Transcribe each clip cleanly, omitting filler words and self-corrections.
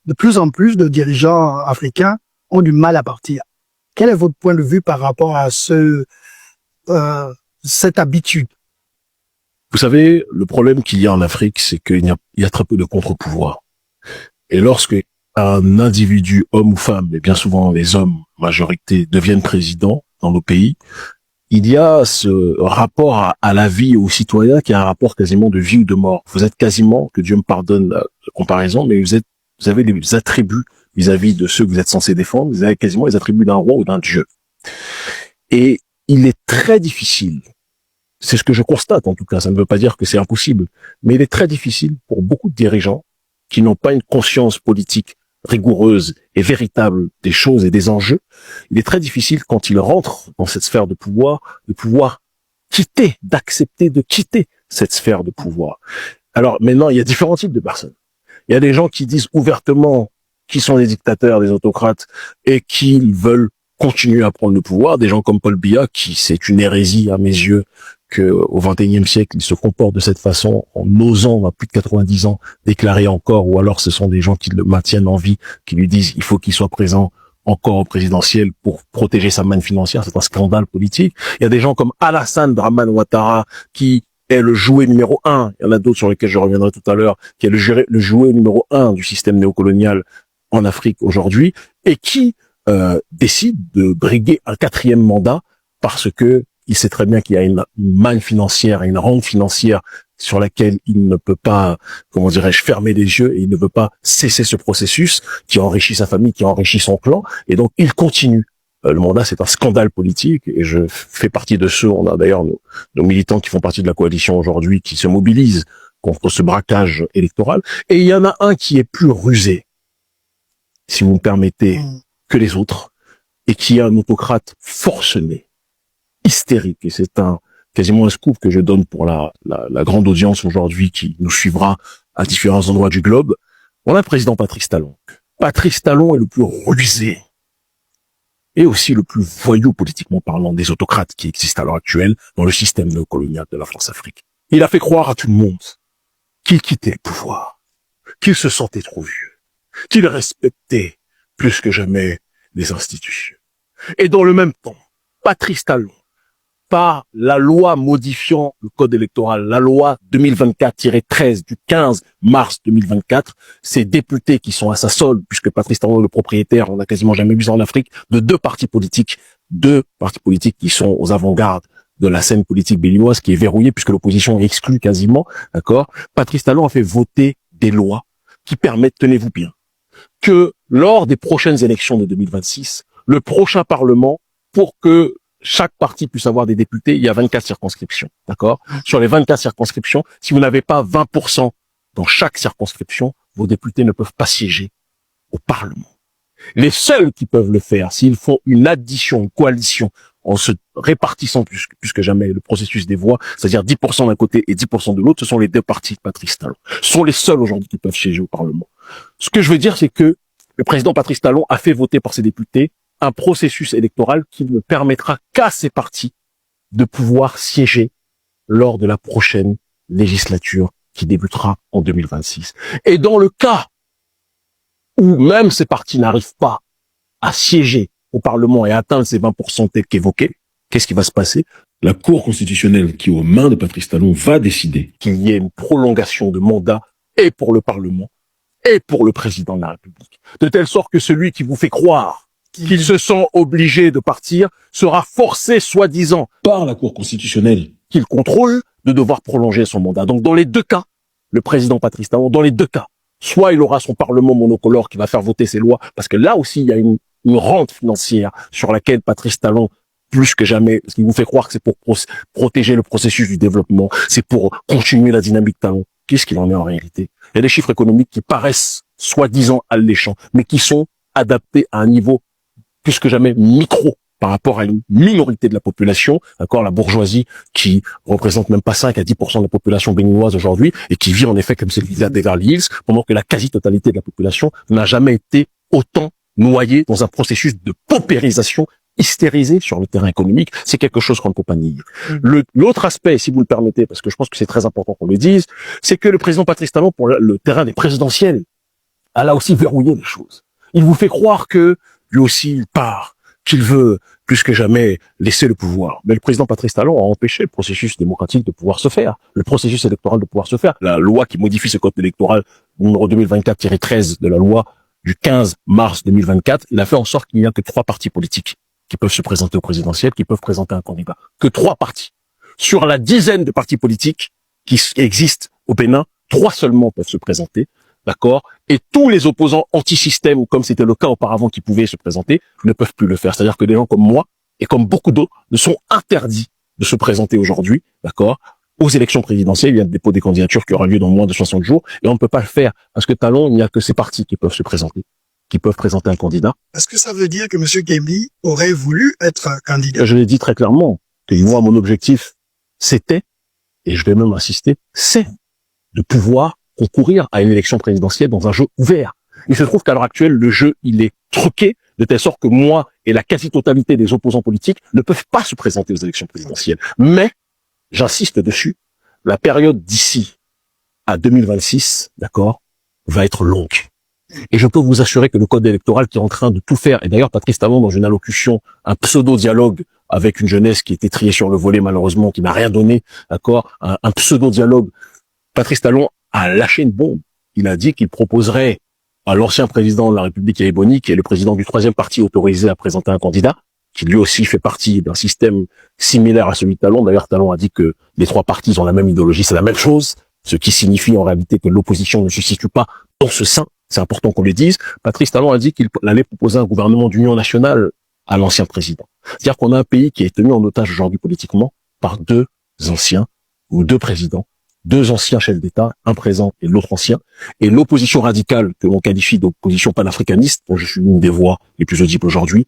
de plus en plus de dirigeants africains ont du mal à partir. Quel est votre point de vue par rapport à cette habitude? Vous savez, le problème qu'il y a en Afrique, c'est qu'il y a très peu de contre-pouvoirs. Et lorsque un individu, homme ou femme, mais bien souvent les hommes, majorité, deviennent présidents dans nos pays, il y a ce rapport à la vie, aux citoyens, qui est un rapport quasiment de vie ou de mort. Vous êtes quasiment, que Dieu me pardonne la comparaison, mais vous avez des attributs vis-à-vis de ceux que vous êtes censés défendre, vous avez quasiment les attributs d'un roi ou d'un dieu. Et il est très difficile, c'est ce que je constate en tout cas, ça ne veut pas dire que c'est impossible, mais il est très difficile pour beaucoup de dirigeants qui n'ont pas une conscience politique rigoureuse et véritable des choses et des enjeux. Il est très difficile quand ils rentrent dans cette sphère de pouvoir d'accepter de quitter cette sphère de pouvoir. Alors maintenant, il y a différents types de personnes. Il y a des gens qui disent ouvertement qui sont des dictateurs, des autocrates et qui veulent continuer à prendre le pouvoir. Des gens comme Paul Biya, qui c'est une hérésie à mes yeux que au XXIe siècle, il se comporte de cette façon en osant à plus de 90 ans déclarer encore, ou alors ce sont des gens qui le maintiennent en vie, qui lui disent il faut qu'il soit présent encore au présidentiel pour protéger sa manne financière. C'est un scandale politique. Il y a des gens comme Alassane Dramane Ouattara qui est le jouet numéro 1. Il y en a d'autres sur lesquels je reviendrai tout à l'heure, qui est le jouet numéro 1 du système néocolonial en Afrique aujourd'hui, et qui décide de briguer un 4e mandat parce que il sait très bien qu'il y a une manne financière et une rente financière sur laquelle il ne peut pas, comment dirais-je, fermer les yeux, et il ne veut pas cesser ce processus qui enrichit sa famille, qui enrichit son clan, et donc il continue. Le mandat, c'est un scandale politique, et je fais partie de ceux, on a d'ailleurs nos militants qui font partie de la coalition aujourd'hui, qui se mobilisent contre ce braquage électoral, et il y en a un qui est plus rusé, si vous me permettez, que les autres, et qui est un autocrate forcené, hystérique, et c'est quasiment un scoop que je donne pour la grande audience aujourd'hui qui nous suivra à différents endroits du globe. On a le président Patrice Talon. Patrice Talon est le plus rusé et aussi le plus voyou politiquement parlant des autocrates qui existent à l'heure actuelle dans le système néocolonial de la France-Afrique. Il a fait croire à tout le monde qu'il quittait le pouvoir, qu'il se sentait trop vieux, qu'il respectait plus que jamais les institutions. Et dans le même temps, Patrice Talon, par la loi modifiant le code électoral, la loi 2024-13 du 15 mars 2024, ces députés qui sont à sa solde, puisque Patrice Talon est le propriétaire, on n'a quasiment jamais vu ça en Afrique, de deux partis politiques qui sont aux avant-gardes de la scène politique béninoise, qui est verrouillée puisque l'opposition est exclue quasiment, d'accord? Patrice Talon a fait voter des lois qui permettent, tenez-vous bien, que lors des prochaines élections de 2026, le prochain Parlement, pour que chaque parti puisse avoir des députés, il y a 24 circonscriptions, d'accord? Sur les 24 circonscriptions, si vous n'avez pas 20% dans chaque circonscription, vos députés ne peuvent pas siéger au Parlement. Les seuls qui peuvent le faire, s'ils font une addition, une coalition, en se répartissant plus que jamais le processus des voix, c'est-à-dire 10% d'un côté et 10% de l'autre, ce sont les deux partis de Patrice Talon. Ce sont les seuls aujourd'hui qui peuvent siéger au Parlement. Ce que je veux dire, c'est que le président Patrice Talon a fait voter par ses députés un processus électoral qui ne permettra qu'à ces partis de pouvoir siéger lors de la prochaine législature qui débutera en 2026. Et dans le cas où même ces partis n'arrivent pas à siéger au Parlement et à atteindre ces 20% tels qu'évoqués, qu'est-ce qui va se passer? La Cour constitutionnelle, qui est aux mains de Patrice Talon, va décider qu'il y ait une prolongation de mandat et pour le Parlement et pour le président de la République. De telle sorte que celui qui vous fait croire qu'il se sent obligé de partir sera forcé, soi-disant, par la Cour constitutionnelle qu'il contrôle, de devoir prolonger son mandat. Donc dans les deux cas, le président Patrice Talon, dans les deux cas, soit il aura son Parlement monocolore qui va faire voter ses lois, parce que là aussi il y a une rente financière sur laquelle Patrice Talon, plus que jamais, parce qu'il vous fait croire que c'est pour protéger le processus du développement, c'est pour continuer la dynamique Talon. Qu'est-ce qu'il en est en réalité? Il y a des chiffres économiques qui paraissent soi-disant alléchants, mais qui sont adaptés à un niveau plus que jamais micro par rapport à une minorité de la population, d'accord, la bourgeoisie qui représente même pas 5 à 10% de la population béninoise aujourd'hui et qui vit en effet comme c'est le disait Beverly Hills, pendant que la quasi-totalité de la population n'a jamais été autant noyée dans un processus de paupérisation hystérisé sur le terrain économique. C'est quelque chose qu'on ne peut pas nier. L'autre aspect, si vous le permettez, parce que je pense que c'est très important qu'on le dise, c'est que le président Patrice Talon, pour le terrain des présidentielles, elle a aussi verrouillé les choses. Il vous fait croire que lui aussi il part, qu'il veut plus que jamais laisser le pouvoir. Mais le président Patrice Talon a empêché le processus démocratique de pouvoir se faire, le processus électoral de pouvoir se faire. La loi qui modifie ce code électoral numéro 2024-13 de la loi du 15 mars 2024, il a fait en sorte qu'il n'y a que 3 partis politiques qui peuvent se présenter au présidentiel, qui peuvent présenter un candidat. Que 3 partis. Sur la dizaine de partis politiques qui existent au Bénin, 3 seulement peuvent se présenter. D'accord? Et tous les opposants anti-système, ou comme c'était le cas auparavant, qui pouvaient se présenter, ne peuvent plus le faire. C'est-à-dire que des gens comme moi, et comme beaucoup d'autres, ne sont interdits de se présenter aujourd'hui, d'accord, aux élections présidentielles. Il y a le dépôt des candidatures qui aura lieu dans moins de 60 jours, et on ne peut pas le faire, parce que Talon, il n'y a que ces partis qui peuvent se présenter, qui peuvent présenter un candidat. Est-ce que ça veut dire que M. Kembi aurait voulu être un candidat? Je l'ai dit très clairement, que moi, mon objectif, c'était, et je vais même insister, c'est de pouvoir concourir à une élection présidentielle dans un jeu ouvert. Il se trouve qu'à l'heure actuelle, le jeu, il est truqué de telle sorte que moi et la quasi-totalité des opposants politiques ne peuvent pas se présenter aux élections présidentielles. Mais, j'insiste dessus, la période d'ici à 2026, d'accord, va être longue. Et je peux vous assurer que le code électoral qui est en train de tout faire, et d'ailleurs Patrice Talon dans une allocution, un pseudo-dialogue avec une jeunesse qui était triée sur le volet malheureusement, qui n'a rien donné, d'accord, un pseudo-dialogue, Patrice Talon a lâché une bombe. Il a dit qu'il proposerait à l'ancien président de la République Yaïboni, qui est le président du 3e parti autorisé à présenter un candidat, qui lui aussi fait partie d'un système similaire à celui de Talon. D'ailleurs, Talon a dit que les 3 partis ont la même idéologie, c'est la même chose, ce qui signifie en réalité que l'opposition ne se situe pas dans ce sein. C'est important qu'on le dise. Patrice Talon a dit qu'il allait proposer un gouvernement d'union nationale à l'ancien président. C'est-à-dire qu'on a un pays qui est tenu en otage aujourd'hui politiquement par 2 anciens ou 2 présidents, 2 anciens chefs d'État, un présent et l'autre ancien, et l'opposition radicale que l'on qualifie d'opposition panafricaniste, dont je suis l'une des voix les plus audibles aujourd'hui,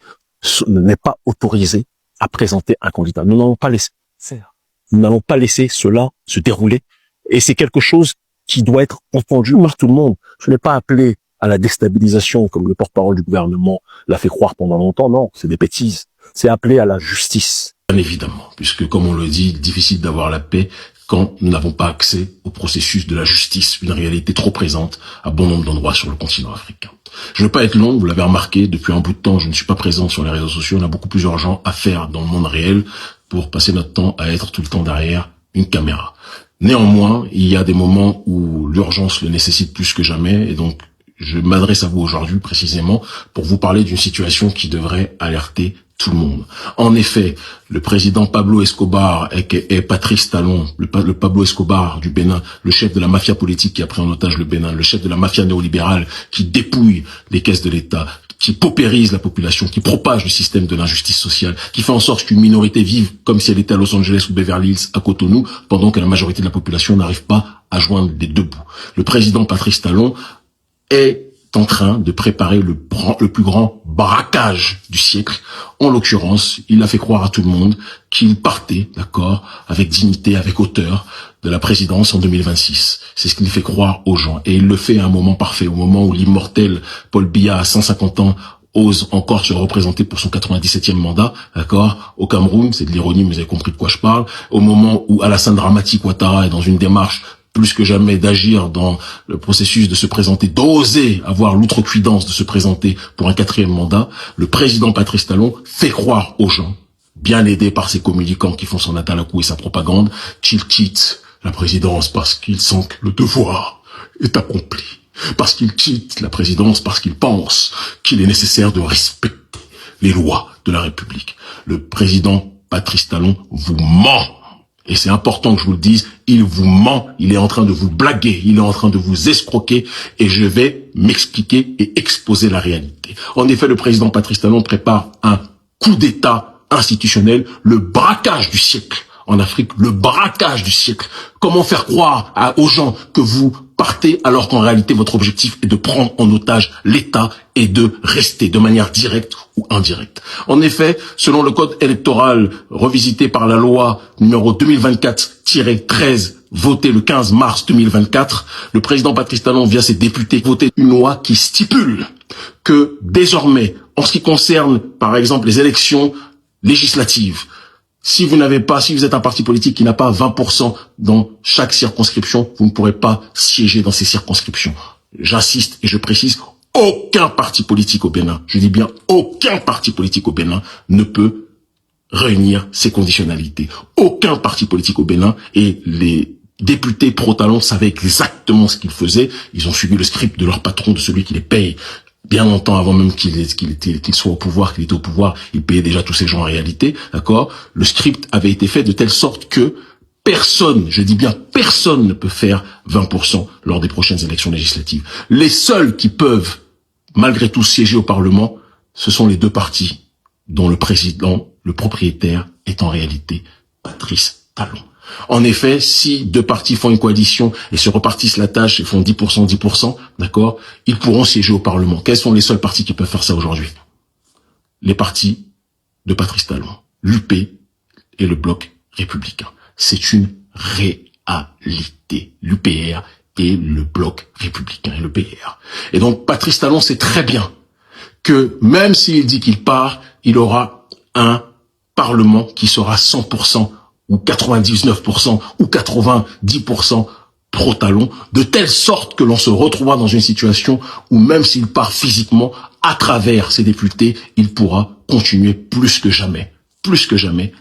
n'est pas autorisée à présenter un candidat. Nous n'allons pas laisser faire. Nous n'allons pas laisser cela se dérouler, et c'est quelque chose qui doit être entendu par tout le monde. Je n'ai pas appelé à la déstabilisation comme le porte-parole du gouvernement l'a fait croire pendant longtemps, non, c'est des bêtises. C'est appelé à la justice. Bien évidemment, puisque comme on le dit, difficile d'avoir la paix quand nous n'avons pas accès au processus de la justice, une réalité trop présente à bon nombre d'endroits sur le continent africain. Je ne veux pas être long, vous l'avez remarqué, depuis un bout de temps, je ne suis pas présent sur les réseaux sociaux, on a beaucoup plus urgent à faire dans le monde réel pour passer notre temps à être tout le temps derrière une caméra. Néanmoins, il y a des moments où l'urgence le nécessite plus que jamais, et donc je m'adresse à vous aujourd'hui précisément pour vous parler d'une situation qui devrait alerter tout le monde. En effet, le président Pablo Escobar et Patrice Talon, le Pablo Escobar du Bénin, le chef de la mafia politique qui a pris en otage le Bénin, le chef de la mafia néolibérale qui dépouille les caisses de l'État, qui paupérise la population, qui propage le système de l'injustice sociale, qui fait en sorte qu'une minorité vive comme si elle était à Los Angeles ou Beverly Hills à Cotonou, pendant que la majorité de la population n'arrive pas à joindre les 2 bouts. Le président Patrice Talon est en train de préparer le plus grand braquage du siècle. En l'occurrence, il a fait croire à tout le monde qu'il partait, d'accord, avec dignité, avec hauteur, de la présidence en 2026. C'est ce qu'il fait croire aux gens. Et il le fait à un moment parfait, au moment où l'immortel Paul Biya, à 150 ans, ose encore se représenter pour son 97e mandat, d'accord, au Cameroun. C'est de l'ironie, mais vous avez compris de quoi je parle. Au moment où Alassane Dramati Ouattara est dans une démarche plus que jamais d'agir dans le processus de se présenter, d'oser avoir l'outrecuidance de se présenter pour un 4e mandat, le président Patrice Talon fait croire aux gens, bien aidé par ses communicants qui font son atalakou et sa propagande, qu'il quitte la présidence parce qu'il sent que le devoir est accompli, parce qu'il quitte la présidence parce qu'il pense qu'il est nécessaire de respecter les lois de la République. Le président Patrice Talon vous ment. Et c'est important que je vous le dise, il vous ment, il est en train de vous blaguer, il est en train de vous escroquer, et je vais m'expliquer et exposer la réalité. En effet, le président Patrice Talon prépare un coup d'État institutionnel, le braquage du siècle en Afrique, le braquage du siècle. Comment faire croire aux gens que vous partez alors qu'en réalité votre objectif est de prendre en otage l'État et de rester de manière directe ou indirecte. En effet, selon le code électoral revisité par la loi numéro 2024-13 votée le 15 mars 2024, le président Patrice Talon via ses députés voter une loi qui stipule que désormais, en ce qui concerne par exemple les élections législatives, si vous êtes un parti politique qui n'a pas 20% dans chaque circonscription, vous ne pourrez pas siéger dans ces circonscriptions. j'insiste et je précise, aucun parti politique au Bénin, je dis bien aucun parti politique au Bénin ne peut réunir ces conditionnalités. Aucun parti politique au Bénin, et les députés pro-Talon savaient exactement ce qu'ils faisaient. Ils ont suivi le script de leur patron, de celui qui les paye bien longtemps avant même qu'il soit au pouvoir, qu'il était au pouvoir. Il payait déjà tous ces gens en réalité, d'accord? Le script avait été fait de telle sorte que personne, je dis bien personne, ne peut faire 20% lors des prochaines élections législatives. Les seuls qui peuvent malgré tout siéger au Parlement, ce sont les deux partis dont le président, le propriétaire, est en réalité Patrice Talon. En effet, si deux partis font une coalition et se repartissent la tâche et font 10%, d'accord, ils pourront siéger au Parlement. Quels sont les seuls partis qui peuvent faire ça aujourd'hui? Les partis de Patrice Talon, l'UP et le Bloc républicain. C'est une réalité. L'UPR et le Bloc républicain et le PR. Et donc Patrice Talon sait très bien que même s'il dit qu'il part, il aura un Parlement qui sera 100% ou 99% ou 90% pro-Talon, de telle sorte que l'on se retrouvera dans une situation où même s'il part physiquement, à travers ses députés, il pourra continuer plus que jamais,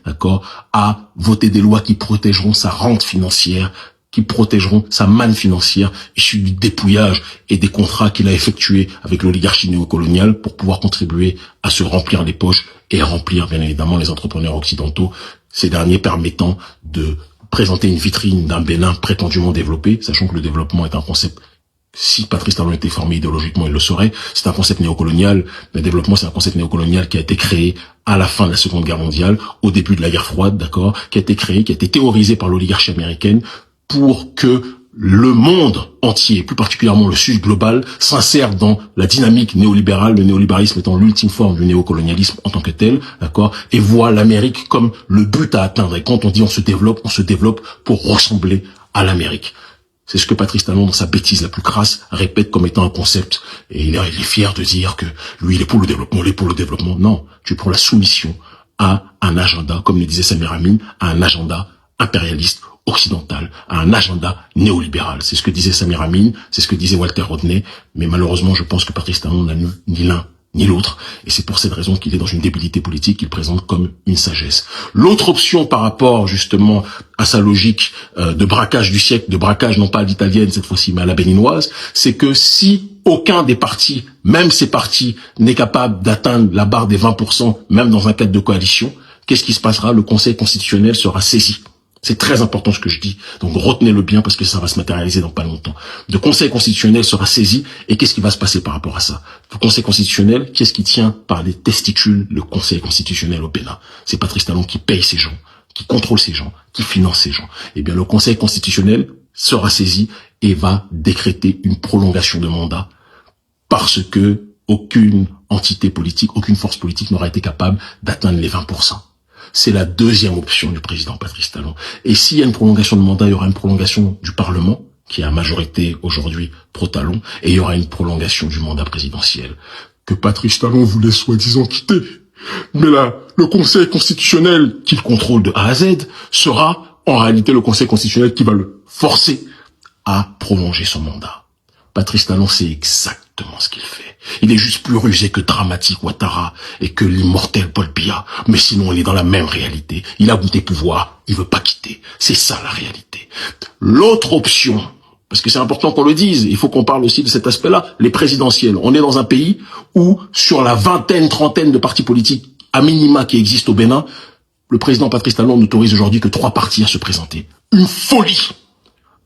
d'accord, à voter des lois qui protégeront sa rente financière, qui protégeront sa manne financière issue du dépouillage et des contrats qu'il a effectués avec l'oligarchie néocoloniale pour pouvoir contribuer à se remplir les poches et remplir bien évidemment les entrepreneurs occidentaux, ces derniers permettant de présenter une vitrine d'un Bénin prétendument développé, sachant que le développement est un concept, si Patrice Talon était formé idéologiquement, il le saurait, c'est un concept néocolonial. Le développement, c'est un concept néocolonial qui a été créé à la fin de la Seconde Guerre mondiale, au début de la guerre froide, d'accord, qui a été créé, qui a été théorisé par l'oligarchie américaine, pour que le monde entier, plus particulièrement le Sud global, s'insère dans la dynamique néolibérale, le néolibéralisme étant l'ultime forme du néocolonialisme en tant que tel, d'accord, et voit l'Amérique comme le but à atteindre. Et quand on dit on se développe pour ressembler à l'Amérique. C'est ce que Patrice Talon, dans sa bêtise la plus crasse, répète comme étant un concept. Et il est fier de dire que lui, il est pour le développement, Non, tu es pour la soumission à un agenda, comme le disait Samir Amin, à un agenda impérialiste occidental, à un agenda néolibéral. C'est ce que disait Samir Amin, c'est ce que disait Walter Rodney, mais malheureusement, je pense que Patrice Talon n'a ni l'un ni l'autre, et c'est pour cette raison qu'il est dans une débilité politique qu'il présente comme une sagesse. L'autre option par rapport justement à sa logique de braquage du siècle, de braquage non pas à l'italienne cette fois-ci, mais à la béninoise, c'est que si aucun des partis, même ces partis, n'est capable d'atteindre la barre des 20%, même dans un cadre de coalition, qu'est-ce qui se passera? Le Conseil constitutionnel sera saisi. C'est très important ce que je dis. Donc retenez-le bien parce que ça va se matérialiser dans pas longtemps. Le Conseil constitutionnel sera saisi et qu'est-ce qui va se passer par rapport à ça? Le Conseil constitutionnel, qui est-ce qui tient par les testicules le Conseil constitutionnel au Bénin? C'est Patrice Talon qui paye ces gens, qui contrôle ces gens, qui finance ces gens. Eh bien, le Conseil constitutionnel sera saisi et va décréter une prolongation de mandat parce que aucune entité politique, aucune force politique n'aura été capable d'atteindre les 20%. C'est la deuxième option du président Patrice Talon. Et s'il y a une prolongation de mandat, il y aura une prolongation du Parlement, qui est à majorité aujourd'hui pro-Talon, et il y aura une prolongation du mandat présidentiel. Que Patrice Talon voulait soi-disant quitter. Mais là, le Conseil constitutionnel qu'il contrôle de A à Z sera en réalité le Conseil constitutionnel qui va le forcer à prolonger son mandat. Patrice Talon sait exactement ce qu'il fait. Il est juste plus rusé que Dramatique Ouattara et que l'immortel Paul Biya. Mais sinon, il est dans la même réalité. Il a goûté pouvoir, il veut pas quitter. C'est ça la réalité. L'autre option, parce que c'est important qu'on le dise, il faut qu'on parle aussi de cet aspect-là, les présidentielles. On est dans un pays où, sur la trentaine de partis politiques à minima qui existent au Bénin, le président Patrice Talon n'autorise aujourd'hui que 3 partis à se présenter. Une folie.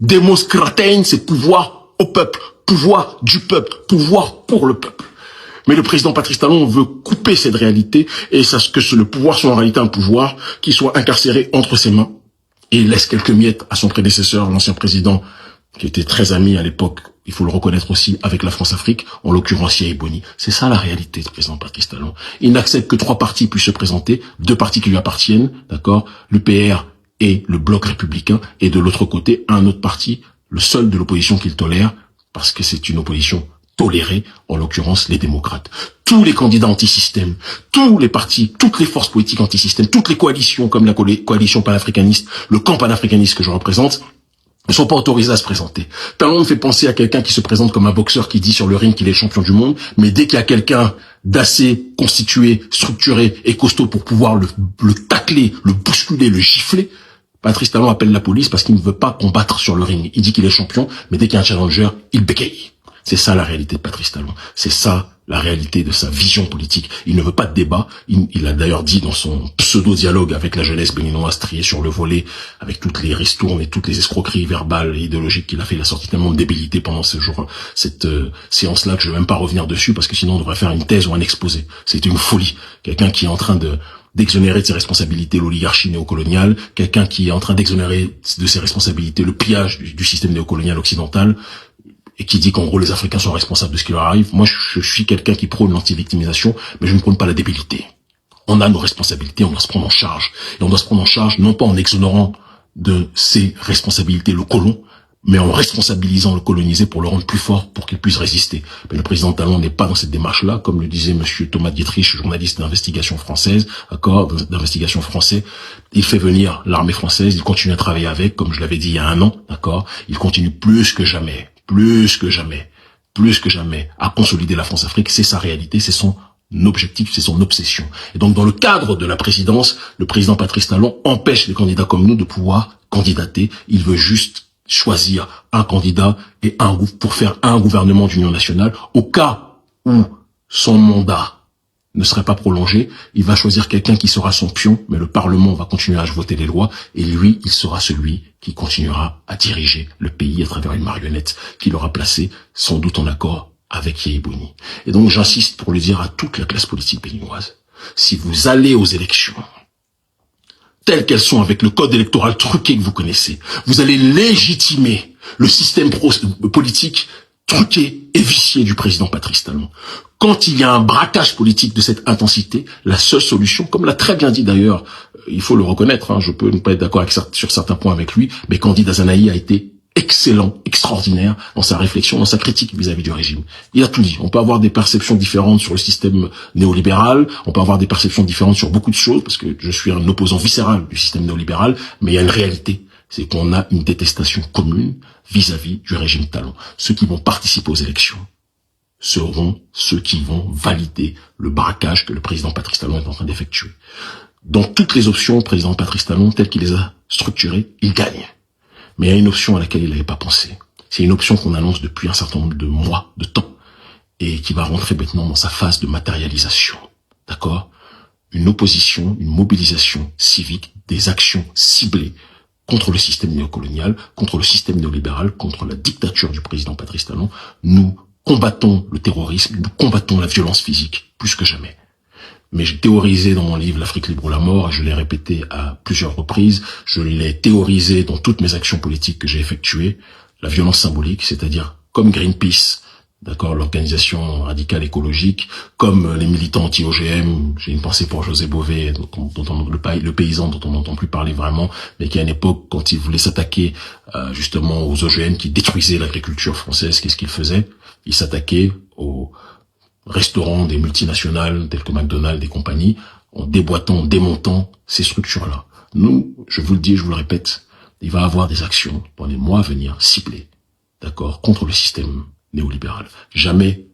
Demos Kratein, c'est pouvoir au peuple. Pouvoir du peuple, pouvoir pour le peuple. Mais le président Patrice Talon veut couper cette réalité et sache que le pouvoir soit en réalité un pouvoir qui soit incarcéré entre ses mains et il laisse quelques miettes à son prédécesseur, l'ancien président, qui était très ami à l'époque, il faut le reconnaître aussi, avec la France-Afrique, en l'occurrence Yahya Boni. C'est ça la réalité du président Patrice Talon. Il n'accepte que 3 partis puissent se présenter, 2 partis qui lui appartiennent, d'accord, l'UPR et le Bloc républicain, et de l'autre côté, un autre parti, le seul de l'opposition qu'il tolère, parce que c'est une opposition tolérée, en l'occurrence les démocrates. Tous les candidats anti-système, tous les partis, toutes les forces politiques anti-système, toutes les coalitions comme la coalition panafricaniste, le camp panafricaniste que je représente, Ils sont pas autorisés à se présenter. Talon me fait penser à quelqu'un qui se présente comme un boxeur qui dit sur le ring qu'il est champion du monde, mais dès qu'il y a quelqu'un d'assez constitué, structuré et costaud pour pouvoir le tacler, le bousculer, le gifler, Patrice Talon appelle la police parce qu'il ne veut pas combattre sur le ring. Il dit qu'il est champion, mais dès qu'il y a un challenger, il bégaye. C'est ça la réalité de Patrice Talon. C'est ça la réalité de sa vision politique. Il ne veut pas de débat. Il a d'ailleurs dit dans son pseudo-dialogue avec la jeunesse béninoise triée sur le volet, avec toutes les ristournes et toutes les escroqueries verbales et idéologiques qu'il a fait, il a sorti tellement de débilité pendant cette séance-là que je ne vais même pas revenir dessus parce que sinon on devrait faire une thèse ou un exposé. C'est une folie. Quelqu'un qui est en train d'exonérer de ses responsabilités l'oligarchie néocoloniale, quelqu'un qui est en train d'exonérer de ses responsabilités le pillage du système néocolonial occidental, et qui dit qu'en gros les Africains sont responsables de ce qui leur arrive. Moi, je suis quelqu'un qui prône l'anti-victimisation, mais je ne prône pas la débilité. On a nos responsabilités, on doit se prendre en charge. Et on doit se prendre en charge non pas en exonérant de ses responsabilités le colon, mais en responsabilisant le colonisé pour le rendre plus fort, pour qu'il puisse résister. Mais le président Talon n'est pas dans cette démarche-là, comme le disait monsieur Thomas Dietrich, journaliste d'investigation française, d'investigation français. Il fait venir l'armée française, il continue à travailler avec, comme je l'avais dit il y a un an, d'accord. Il continue plus que jamais, à consolider la France-Afrique. C'est sa réalité, c'est son objectif, c'est son obsession. Et donc, dans le cadre de la présidence, le président Patrice Talon empêche les candidats comme nous de pouvoir candidater. Il veut juste choisir un candidat et pour faire un gouvernement d'union nationale. Au cas où son mandat ne serait pas prolongé, il va choisir quelqu'un qui sera son pion, mais le Parlement va continuer à voter les lois, et lui, il sera celui qui continuera à diriger le pays à travers une marionnette qu'il aura placée, sans doute en accord avec Yaya Bouni. Et donc, j'insiste pour le dire à toute la classe politique béninoise. Si vous allez aux élections, telles qu'elles sont, avec le code électoral truqué que vous connaissez, vous allez légitimer le système politique truqué et vicié du président Patrice Talon. Quand il y a un braquage politique de cette intensité, la seule solution, comme l'a très bien dit d'ailleurs, il faut le reconnaître, je peux ne pas être d'accord sur certains points avec lui, mais Candide Azanaï a été excellent, extraordinaire dans sa réflexion, dans sa critique vis-à-vis du régime. Il a tout dit. On peut avoir des perceptions différentes sur le système néolibéral, on peut avoir des perceptions différentes sur beaucoup de choses, parce que je suis un opposant viscéral du système néolibéral, mais il y a une réalité, c'est qu'on a une détestation commune vis-à-vis du régime Talon. Ceux qui vont participer aux élections seront ceux qui vont valider le braquage que le président Patrice Talon est en train d'effectuer. Dans toutes les options, le président Patrice Talon, tel qu'il les a structurées, il gagne. Mais il y a une option à laquelle il n'avait pas pensé. C'est une option qu'on annonce depuis un certain nombre de mois, de temps, et qui va rentrer maintenant dans sa phase de matérialisation. D'accord? Une opposition, une mobilisation civique, des actions ciblées contre le système néocolonial, contre le système néolibéral, contre la dictature du président Patrice Talon. Nous combattons le terrorisme, nous combattons la violence physique, plus que jamais. Mais j'ai théorisé dans mon livre L'Afrique libre ou la mort, et je l'ai répété à plusieurs reprises, je l'ai théorisé dans toutes mes actions politiques que j'ai effectuées, la violence symbolique, c'est-à-dire comme Greenpeace, d'accord, l'organisation radicale écologique, comme les militants anti-OGM, j'ai une pensée pour José Bové, le paysan dont on n'entend plus parler vraiment, mais qui à une époque, quand il voulait s'attaquer justement aux OGM qui détruisaient l'agriculture française, qu'est-ce qu'il faisait? Il s'attaquait aux restaurants des multinationales tels que McDonald's et compagnie, en déboîtant, démontant ces structures-là. Nous, je vous le dis, je vous le répète, il va y avoir des actions dans les mois à venir ciblées, d'accord, contre le système néolibéral. Jamais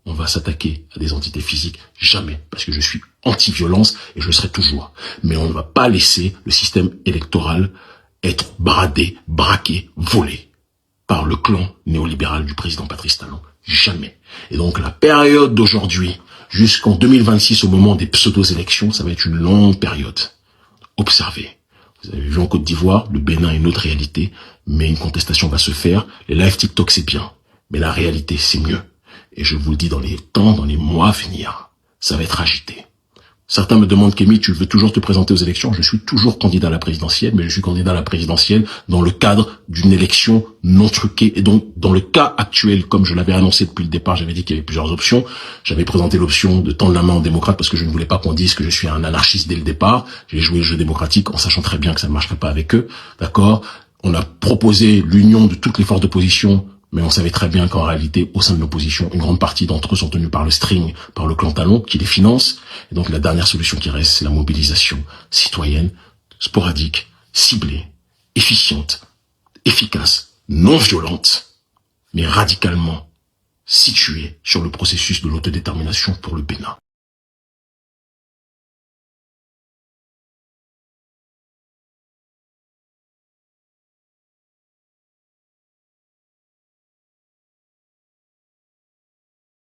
on va s'attaquer à des entités physiques, jamais, parce que je suis anti-violence et je le serai toujours. Mais on ne va pas laisser le système électoral être bradé, braqué, volé par le clan néolibéral du président Patrice Talon. Jamais. Et donc la période d'aujourd'hui jusqu'en 2026, au moment des pseudo-élections, ça va être une longue période. Observez. Vous avez vu en Côte d'Ivoire, le Bénin est une autre réalité, mais une contestation va se faire. Les lives TikTok, c'est bien, mais la réalité, c'est mieux. Et je vous le dis, dans les mois à venir, ça va être agité. Certains me demandent, Kémy, tu veux toujours te présenter aux élections? Je suis toujours candidat à la présidentielle, mais je suis candidat à la présidentielle dans le cadre d'une élection non truquée. Et donc, dans le cas actuel, comme je l'avais annoncé depuis le départ, j'avais dit qu'il y avait plusieurs options. J'avais présenté l'option de tendre la main aux démocrates parce que je ne voulais pas qu'on dise que je suis un anarchiste dès le départ. J'ai joué le jeu démocratique en sachant très bien que ça ne marcherait pas avec eux. D'accord? On a proposé l'union de toutes les forces d'opposition, mais on savait très bien qu'en réalité, au sein de l'opposition, une grande partie d'entre eux sont tenus par le string, par le clan Talon, qui les finance. Et donc la dernière solution qui reste, c'est la mobilisation citoyenne, sporadique, ciblée, efficiente, efficace, non violente, mais radicalement située sur le processus de l'autodétermination pour le Bénin.